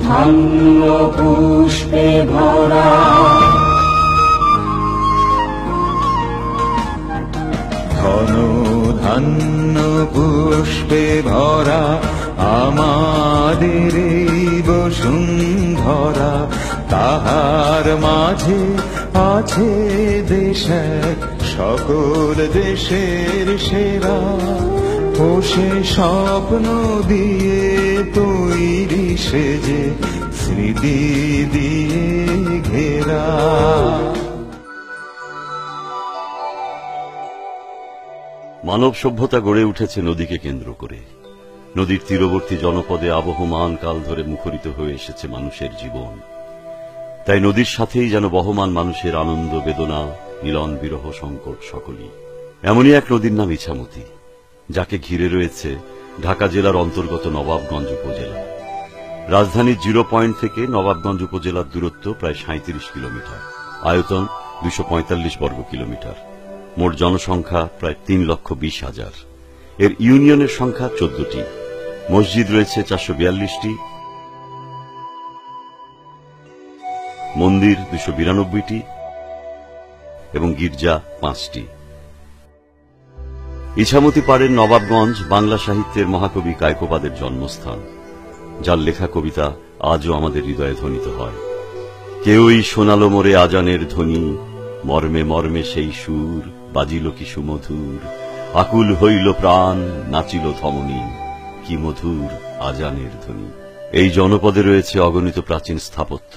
ধান্য পুষ্পে ভরা, ঘন ধান্য পুষ্পে ভরা আমাদের এই বসুন্ধরা। তাহার মাঝে আছে দেশ এক, সকল দেশের সেরা। ও সে স্বপ্ন দিয়ে তৈরি সেজে, স্মৃতি দিয়ে ঘেরা। মানব সভ্যতা গড়ে উঠেছে নদীকে কেন্দ্র করে। নদীর তীরবর্তী জনপদে আবহমান কাল ধরে মুখরিত হয়ে এসেছে মানুষের জীবন। তাই নদীর সাথেই যেন বহমান মানুষের আনন্দ, বেদনা, মিলন, বিরহ, সংকট সকলই। এমনই এক নদীর নাম ইছামতি, যাকে ঘিরে রয়েছে ঢাকা জেলার অন্তর্গত নবাবগঞ্জ উপজেলা। রাজধানীর 0 পয়েন্ট থেকে নবাবগঞ্জ উপজেলার দূরত্ব প্রায় 37 কিলোমিটার, আয়তন 245 বর্গ কিলোমিটার, মোট জনসংখ্যা প্রায় 3,20,000। এর ইউনিয়নের সংখ্যা 14টি, মসজিদ রয়েছে 442টি, মন্দির 292টি এবং গির্জা 5টি। ইছামতি পাড়ের নবাবগঞ্জ বাংলা সাহিত্যের মহাকবি কায়কোবাদের জন্মস্থান, যার লেখা কবিতা আজও আমাদের হৃদয়ে ধ্বনিত হয়। কেউই শোনালো মোরে আজানের ধ্বনি, মর্মে মর্মে সেই সুর বাজিল কি সুমধুর। আকুল হইল প্রাণ, নাচিল ধমনী, কি মধুর আজানের ধ্বনি। এই জনপদে রয়েছে অগণিত প্রাচীন স্থাপত্য।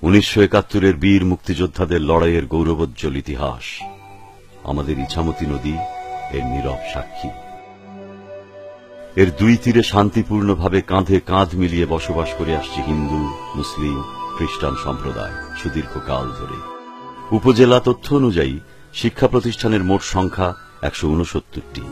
উনিশশো ৭১-এর বীর মুক্তিযোদ্ধাদের লড়াইয়ের গৌরবোজ্জ্বল ইতিহাস। আমাদের ইছামতি নদী এর নীরব সাক্ষী। এর দুই তীরে শান্তিপূর্ণভাবে কাঁধে কাঁধ মিলিয়ে বসবাস করে আসছে হিন্দু, মুসলিম, খ্রিস্টান সম্প্রদায় সুদীর্ঘ কাল ধরে। উপজেলা তথ্য অনুযায়ী শিক্ষা প্রতিষ্ঠানের মোট সংখ্যা 169টি।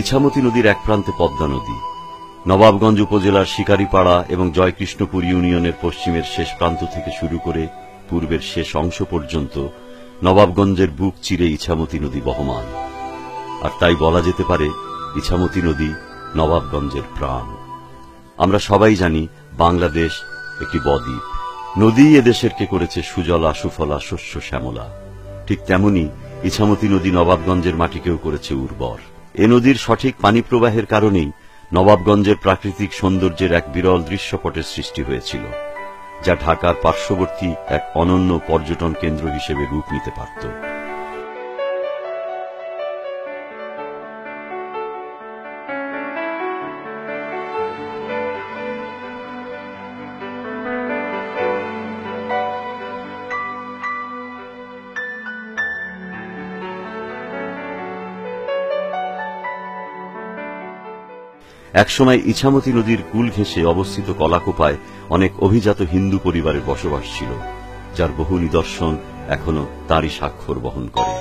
ইছামতি নদীর এক প্রান্তে পদ্মা নদী। নবাবগঞ্জ উপজেলার শিকারীপাড়া এবং জয়কৃষ্ণপুর ইউনিয়নের পশ্চিমের শেষ প্রান্ত থেকে শুরু করে পূর্বের শেষ অংশ পর্যন্ত নবাবগঞ্জের বুক চিরে ইছামতি নদী বহমান। আর তাই বলা যেতে পারে ইছামতি নদী নবাবগঞ্জের প্রাণ। আমরা সবাই জানি বাংলাদেশ একটি বদ্বীপ। নদী এদেশেরকে করেছে সুজলা, সুফলা, শস্য শ্যামলা। ঠিক তেমনি ইছামতি নদী নবাবগঞ্জের মাটিকেও করেছে উর্বর। এ নদীর সঠিক পানি প্রবাহের কারণেই নবাবগঞ্জের প্রাকৃতিক সৌন্দর্যের এক বিরল দৃশ্যপটের সৃষ্টি হয়েছিল, যা ঢাকার পার্শ্ববর্তী এক অনন্য পর্যটন কেন্দ্র হিসেবে রূপ নিতে পারত। একসময় ইছামতি নদীর কূল ঘেঁষে অবস্থিত কলাকোপায় অনেক অভিজাত হিন্দু পরিবারের বসবাস ছিল, যার বহু নিদর্শন এখনো তারই স্বাক্ষর বহন করে।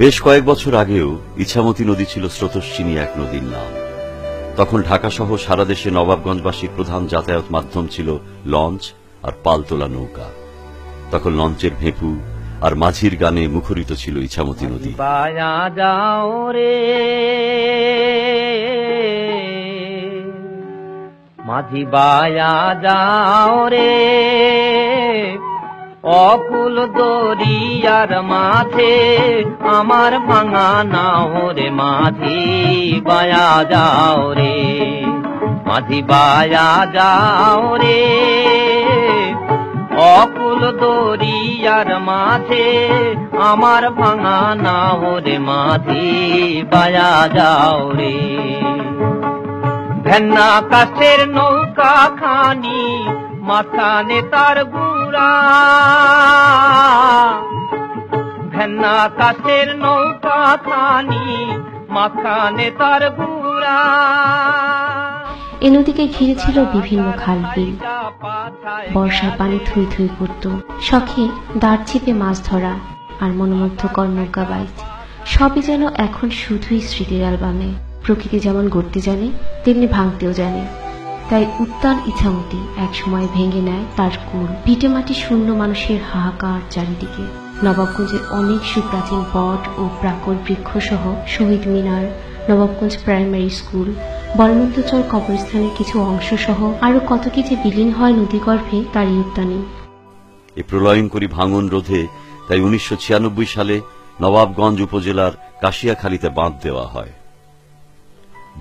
বেশ কয়েক বছর আগেও ইছামতি নদী ছিল স্রোতস্বিনী এক নদীর নাম। তখন ঢাকা সহ সারা দেশে নবাবগঞ্জবাসীর প্রধান যাতায়াত মাধ্যম ছিল লঞ্চ আর পালতোলা নৌকা। তখন লঞ্চের ভেঁপু আর মাঝির গানে মুখরিত ছিল ইছামতি নদী। বায়া যাও রে মাঝি বায়া যাও রে, অকুল দরিয়ার মাঝে আমার ভাঙা নাও রে মাঝি বায়া যাও রে, মাঝি বায়া যাও রে, অকুল দরিয়ার মাঝে আমার ভাঙা নাও রে মাঝি বায়া যাও রে। ভেন্না কাঠের নৌকা খানি মাথানে তার গুড়া, ভেন্না কাঠের নৌকা খানি মাথানে তার গুড়া। এ নদীকে ঘিরে ছিল বিভিন্ন খাল বিল। বর্ষার পানি থুই থুই করত, শখে দাঁড় চিপে মাছ ধরা আর মনোমুগ্ধকর নৌকা বাইচ সবই যেন এখন শুধুই স্মৃতির অ্যালবামে। প্রকৃতি যেমন গড়তে জানে তেমনি ভাঙতেও জানে। তাই উত্তাল ইছামতি এক সময় ভেঙে নেয় তার কুল। ভিটে মাটি শূন্য মানুষের হাহাকার চারিদিকে। নবাবগঞ্জের অনেক সুপ্রাচীন বট ও প্রাকর বৃক্ষ সহ শহীদ মিনার, নবাবগঞ্জ প্রাইমারি স্কুল, বলমন্তচর কবরস্থানের কিছু অংশ সহ আরো কত কিছু বিলীন হয় নদীগর্ভে তারই উদ্যানে। এ প্রলয়ঙ্করী ভাঙন রোধে তাই 1996 সালে নবাবগঞ্জ উপজেলার কাশিয়াখালীতে বাঁধ দেওয়া হয়।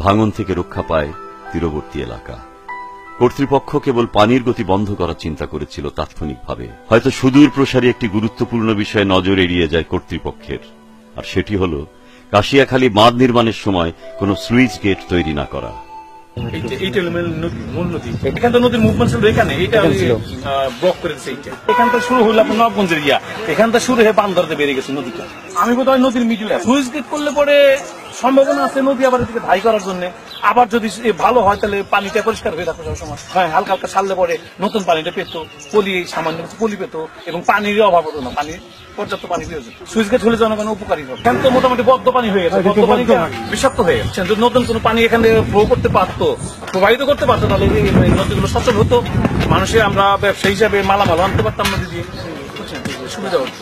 ভাঙন থেকে রক্ষা পায় তীরবর্তী এলাকা। কর্তৃপক্ষ কেবল পানির গতি বন্ধ করার চিন্তা করেছিল তাৎক্ষণিকভাবে। হয়তো সুদূর প্রসারী একটি গুরুত্বপূর্ণ বিষয়ে নজর এড়িয়ে যায় কর্তৃপক্ষের, আর সেটি হল কাশিয়াখালী বাঁধ নির্মাণের সময় কোন সুইচ গেট তৈরি না করা। এখান তো নদীর মুভমেন্ট ছিল এখানে, এটা ব্লক করে দিচ্ছে। এখান থেকে শুরু হলো আপনার নবগঞ্জের এখান থেকে শুরু হয়ে বান্দারতে বেড়ে গেছে নদীটা। আমি বোধহয় নদীর মিডিলে সুইচ গেট করলে পরে সম্ভাবনা আছে নদী আবার এদিকে ধাই করার জন্য। আবার যদি ভালো হয় তাহলে পানিটা পরিষ্কার হয়ে রাখা সবসময়। হ্যাঁ, হালকা হালকা ছাড়লে পরে নতুন পানিটা পেতো, পলি সামান্য পলি পেতো এবং পানির অভাব হতো না। পানির পর্যাপ্ত পানি প্রয়োজন। সুইচ গেট হলে জনগণ উপকারী হবে। এখন তো মোটামুটি বদ্ধ পানি হয়ে গেছে, বদ্ধ পানি বিষাক্ত হয়ে গেছে। যদি নতুন কোনো পানি এখানে ফ্লো করতে পারতো, প্রবাহিত করতে পারতো, তাহলে নদীগুলো সচল হতো। মানুষের আমরা ব্যবসায়ী হিসাবে মালামাল আনতে পারতাম নদী দিয়ে, সুবিধা হতো।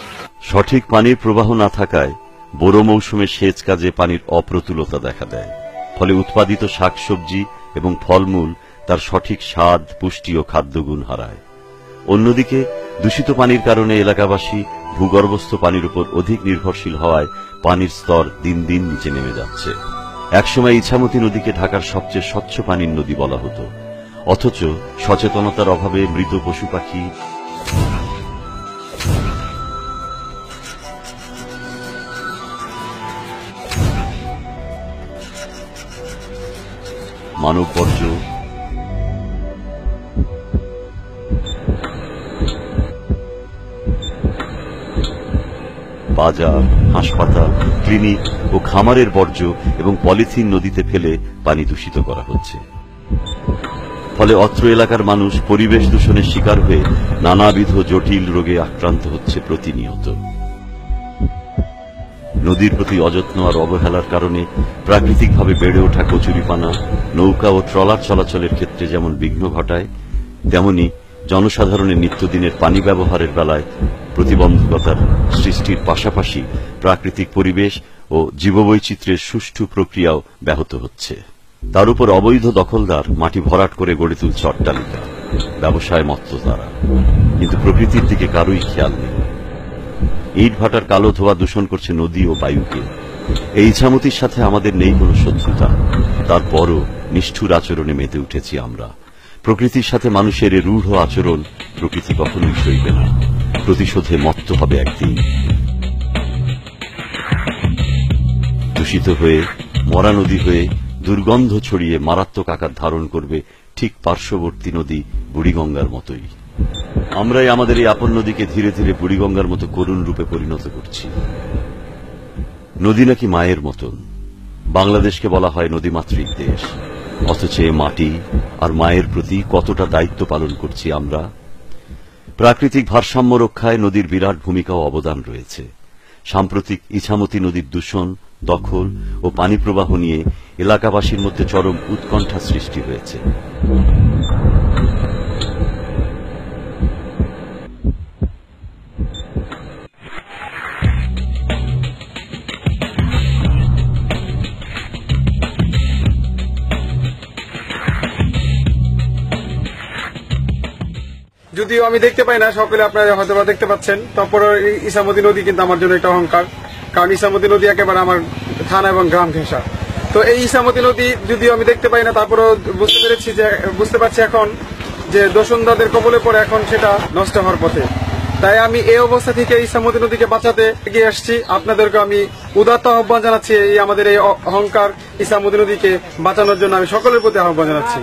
সঠিক পানির প্রবাহ না থাকায় বোরো মৌসুমে সেচ কাজে পানির অপ্রতুলতা দেখা দেয়। ফলে উৎপাদিত শাকসবজি এবং ফলমূল তার সঠিক স্বাদ, পুষ্টি ও খাদ্যগুণ হারায়। অন্যদিকে দূষিত পানির কারণে এলাকাবাসী ভূগর্ভস্থ পানির উপর অধিক নির্ভরশীল হওয়ায় পানির স্তর দিন দিন নিচে নেমে যাচ্ছে। একসময় ইছামতি নদীকে ঢাকার সবচেয়ে স্বচ্ছ পানির নদী বলা হতো, অথচ সচেতনতার অভাবে মৃত পশু পাখি, মানব বর্জ্য, বাজার, হাসপাতাল, ক্লিনিক ও খামারের বর্জ্য এবং পলিথিন নদীতে ফেলে পানি দূষিত করা হচ্ছে। ফলে অত্র এলাকার মানুষ পরিবেশ দূষণের শিকার হয়ে নানাবিধ জটিল রোগে আক্রান্ত হচ্ছে প্রতিনিয়ত। নদীর প্রতি অযত্ন আর অবহেলার কারণে প্রাকৃতিকভাবে বেড়ে ওঠা কচুরিপানা নৌকা ও ট্রলার চলাচলের ক্ষেত্রে যেমন বিঘ্ন ঘটায়, তেমনি জনসাধারণের নিত্যদিনের পানি ব্যবহারের বেলায় প্রতিবন্ধকতার সৃষ্টির পাশাপাশি প্রাকৃতিক পরিবেশ ও জীববৈচিত্র্যের সুষ্ঠু প্রক্রিয়াও ব্যাহত হচ্ছে। তার উপর অবৈধ দখলদার মাটি ভরাট করে গড়ে তুলছে অট্টালিকা, ব্যবসায় মত্ত তারা, কিন্তু প্রকৃতির দিকে কারোই খেয়াল নেই। ইট ভাটার কালো ধোঁয়া দূষণ করছে নদী ও বায়ুকে। এই ইছামতির সাথে আমাদের নেই কোনো শত্রুতা, তারপরও নিষ্ঠুর আচরণে মেতে উঠেছি আমরা। প্রকৃতির সাথে মানুষের এই রূঢ় আচরণ প্রকৃতি কখনোই সইবে না, প্রতিশোধে মত্ত হবে একদিন। দূষিত হয়ে, মরা নদী হয়ে, দুর্গন্ধ ছড়িয়ে মারাত্মক আকার ধারণ করবে ঠিক পার্শ্ববর্তী নদী বুড়িগঙ্গার মতোই। আমরাই আমাদের এই আপন নদীকে ধীরে ধীরে বুড়িগঙ্গার মতো করুণ রূপে পরিণত করছি। নদী নাকি মায়ের মতন। বাংলাদেশকে বলা হয় নদীমাতৃক দেশ, অথচ এ মাটি আর মায়ের প্রতি কতটা দায়িত্ব পালন করছি আমরা। প্রাকৃতিক ভারসাম্য রক্ষায় নদীর বিরাট ভূমিকা ও অবদান রয়েছে। সাম্প্রতিক ইছামতি নদীর দূষণ, দখল ও পানি প্রবাহ নিয়ে এলাকাবাসীর মধ্যে চরম উৎকণ্ঠা সৃষ্টি হয়েছে। যদিও আমি দেখতে পাই না, সকলে আপনারা হয়তো দেখতে পাচ্ছেন, তারপরে ইছামতি নদী কিন্তু আমার জন্য একটা অহংকার, কারণ ইছামতি নদী একেবারে আমার থানা এবং গ্রাম ঘেঁষা। তো এই ইছামতি নদী যদিও আমি দেখতে পাই না, তারপরেও বুঝতে পারছি এখন যে দোসনদাদের কবলে পড়ে এখন সেটা নষ্ট হওয়ার পথে। তাই আমি এই অবস্থা থেকে ইছামতি নদীকে বাঁচাতে এগিয়ে আসছি। আপনাদেরকে আমি উদাত্ত আহ্বান জানাচ্ছি, এই আমাদের এই অহংকার ইছামতি নদীকে বাঁচানোর জন্য আমি সকলের প্রতি আহ্বান জানাচ্ছি।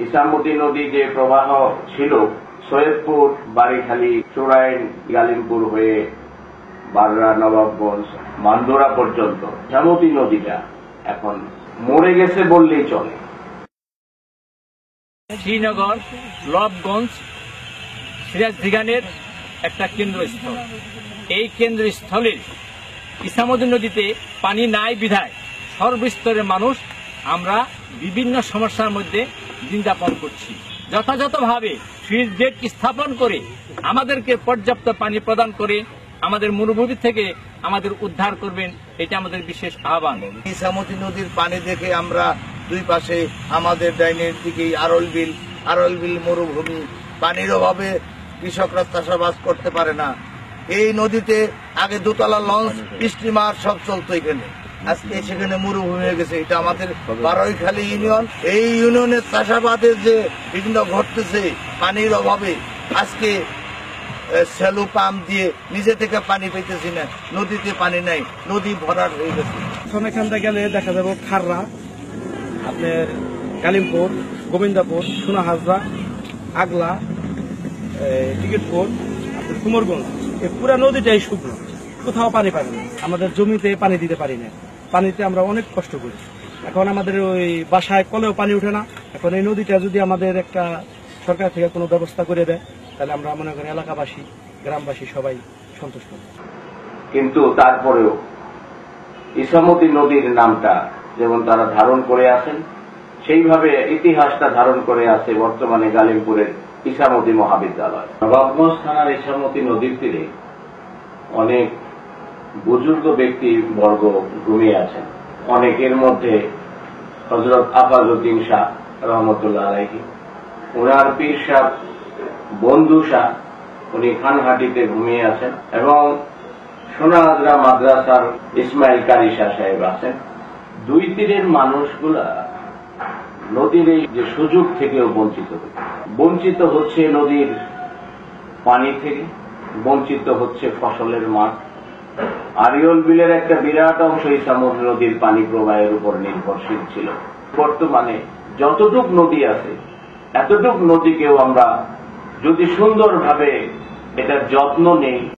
ইছামতি নদী যে প্রবাহ ছিল সৈয়দপুর, বাড়িখালী, চোরাইন, গালিমপুর হয়ে বাররা, নবাবগঞ্জ, মান্দোরা পর্যন্ত ইছামতি নদীটা এখন মরে গেছে বললেই চলে। শ্রীনগর, নবাবগঞ্জ, সিরাজদিগানের একটা কেন্দ্রস্থল। এই কেন্দ্রস্থলের ইছামতি নদীতে পানি নাই বিধায় সর্বস্তরের মানুষ আমরা বিভিন্ন সমস্যার মধ্যে দিন যাপন করছি। যথাযথভাবে সুইচ গেট স্থাপন করে আমাদেরকে পর্যাপ্ত পানি প্রদান করে আমাদের মরুভূমি থেকে আমাদের উদ্ধার করবেন, এটা আমাদের বিশেষ আহ্বান। ইছামতি নদীর পানি দেখে আমরা দুই পাশে আমাদের ডাইনের দিকে আরল বিল মরুভূমি, পানির অভাবে কৃষকরা চাষাবাদ করতে পারে না। এই নদীতে আগে দোতলা লঞ্চ, স্টিমার সব চলতো এখানে, আজকে সেখানে মরুভূমি হয়ে গেছে। এটা আমাদের বারৈখালী ইউনিয়ন। এই ইউনিয়নের চাষাবাদের যে বিভিন্ন ঘটতেছে পানির অভাবে, আজকে সেলু পাম্প দিয়ে নিজে থেকে পানি পেতেছি না, নদীতে পানি নাই, নদী ভরাট হয়ে গেছে। এখান থেকে গেলে দেখা যাবে খাররা, আপনার গালিমপুর, গোবিন্দাপুর, সোনাহাজরা, আগলা, টিকিটপুর, আপনার কুমোরগঞ্জ, এই পুরা নদীটাই শুকনো, কোথাও পানি পাই না। আমাদের জমিতে পানি দিতে পারি না, পানিতে আমরা অনেক কষ্ট করি। এখন আমাদের ওই বাসায় কলেও পানি উঠে না। এখন এই নদীটা যদি আমাদের একটা সরকার থেকে কোনো ব্যবস্থা করে দেয়, তাহলে আমরা মনে করি এলাকাবাসী, গ্রামবাসী সবাই সন্তুষ্ট। কিন্তু তারপরেও ইছামতি নদীর নামটা যেমন তারা ধারণ করে আছেন, সেইভাবে ইতিহাসটা ধারণ করে আছে বর্তমানে গালিমপুরের ইছামতি মহাবিদ্যালয়। নবাবগঞ্জ থানার ইছামতি নদীর তীরে অনেক বুজুর্গ ব্যক্তি বর্গ ঘুমিয়ে আছেন। অনেকের মধ্যে হযরত আফাজউদ্দিন শাহ রহমতুল্লাহ আলাইহি, ওনার পীর সাহেব বন্ধু শাহ, উনি খানহাটিতে ঘুমিয়ে আছেন, এবং সোনাহাজরা মাদ্রাসার ইসমাইল কারি শাহ সাহেব আছেন। দুই তীরের মানুষগুলা নদীর এই যে সুযোগ থেকেও বঞ্চিত হচ্ছে, নদীর পানি থেকে বঞ্চিত হচ্ছে ফসলের মাঠ। আরিয়ল বিলের একটা বিরাট অংশ ইছামতি নদীর পানি প্রবাহের উপর নির্ভরশীল ছিল। বর্তমানে যতটুক নদী আছে, এতটুক নদীকেও আমরা যদি সুন্দরভাবে এটার যত্ন নেই,